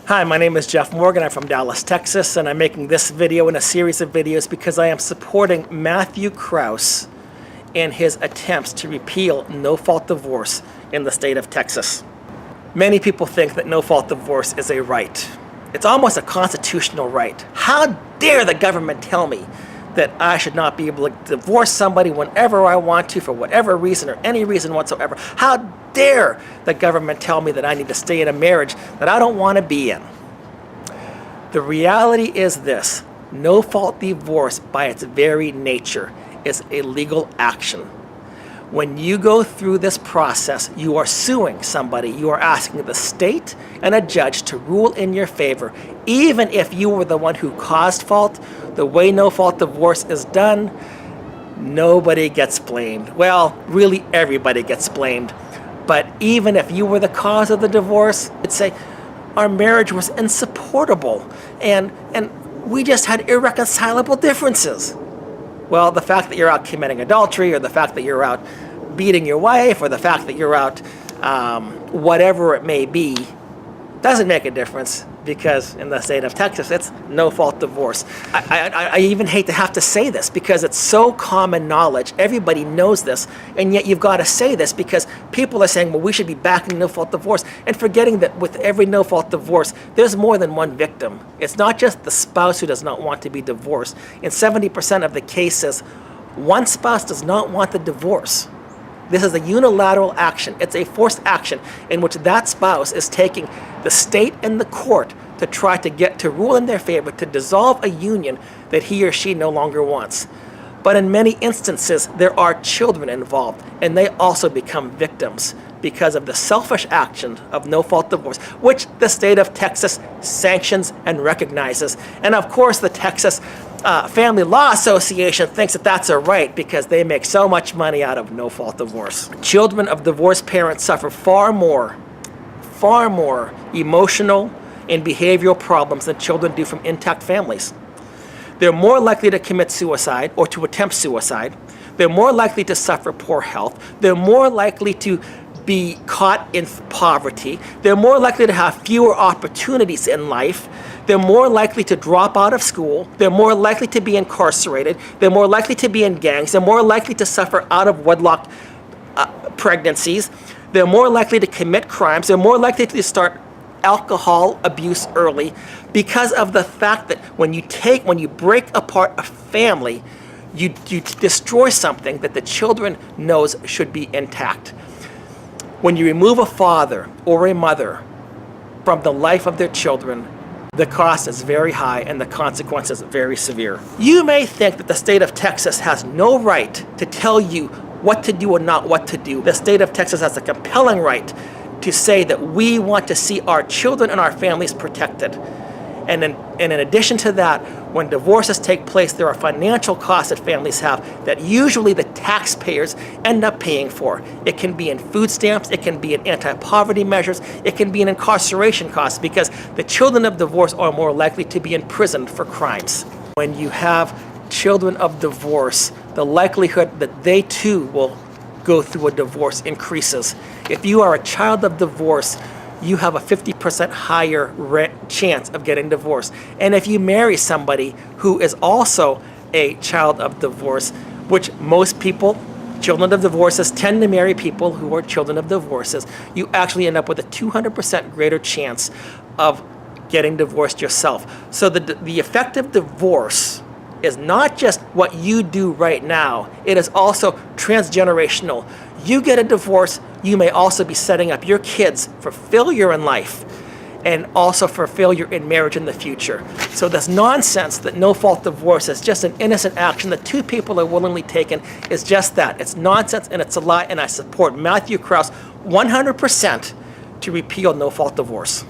Hi, my name is Jeff Morgan. I'm from Dallas, Texas, and I'm making this video in a series of videos because I am supporting Matthew Krause in his attempts to repeal no-fault divorce in the state of Texas. Many people think that no-fault divorce is a right. It's almost a constitutional right. How dare the government tell me that I should not be able to divorce somebody whenever I want to for whatever reason or any reason whatsoever? How dare the government tell me that I need to stay in a marriage that I don't want to be in? The reality is this: no-fault divorce by its very nature is a legal action. When you go through this process, you are suing somebody. You are asking the state and a judge to rule in your favor, even if you were the one who caused fault. The way no-fault divorce is done, nobody gets blamed. Well, really everybody gets blamed. But even if you were the cause of the divorce, it'd say, our marriage was insupportable and we just had irreconcilable differences. Well, the fact that you're out committing adultery, or the fact that you're out beating your wife, or the fact that you're out whatever it may be, doesn't make a difference, because in the state of Texas, it's no-fault divorce. I even hate to have to say this because it's so common knowledge. Everybody knows this, and yet you've got to say this because people are saying, well, we should be backing no-fault divorce, and forgetting that with every no-fault divorce, there's more than one victim. It's not just the spouse who does not want to be divorced. In 70% of the cases, one spouse does not want the divorce. This is a unilateral action. It's a forced action in which that spouse is taking the state and the court to try to get to rule in their favor, to dissolve a union that he or she no longer wants. But in many instances, there are children involved, and they also become victims because of the selfish action of no-fault divorce, which the state of Texas sanctions and recognizes. And of course, the Texas Family Law Association thinks that that's a right because they make so much money out of no-fault divorce. Children of divorced parents suffer far more emotional and behavioral problems than children do from intact families. They're more likely to commit suicide or to attempt suicide. They're more likely to suffer poor health. They're more likely to be caught in poverty. They're more likely to have fewer opportunities in life. They're more likely to drop out of school. They're more likely to be incarcerated. They're more likely to be in gangs. They're more likely to suffer out of wedlock pregnancies. They're more likely to commit crimes. They're more likely to start alcohol abuse early because of the fact that when you break apart a family, you destroy something that the children knows should be intact. When you remove a father or a mother from the life of their children, the cost is very high and the consequences very severe. You may think that the state of Texas has no right to tell you what to do or not what to do. The state of Texas has a compelling right to say that we want to see our children and our families protected. And in addition to that, when divorces take place, there are financial costs that families have that usually the taxpayers end up paying for. It can be in food stamps, it can be in anti-poverty measures, it can be in incarceration costs because the children of divorce are more likely to be imprisoned for crimes. When you have children of divorce, the likelihood that they too will go through a divorce increases. If you are a child of divorce, you have a 50% higher chance of getting divorced. And if you marry somebody who is also a child of divorce, which most people, children of divorces, tend to marry people who are children of divorces, you actually end up with a 200% greater chance of getting divorced yourself. So the effect of divorce is not just what you do right now, it is also transgenerational. You get a divorce, you may also be setting up your kids for failure in life and also for failure in marriage in the future. So this nonsense that no-fault divorce is just an innocent action that two people are willingly taken is just that. It's nonsense and it's a lie, and I support Matthew Krause 100% to repeal no-fault divorce.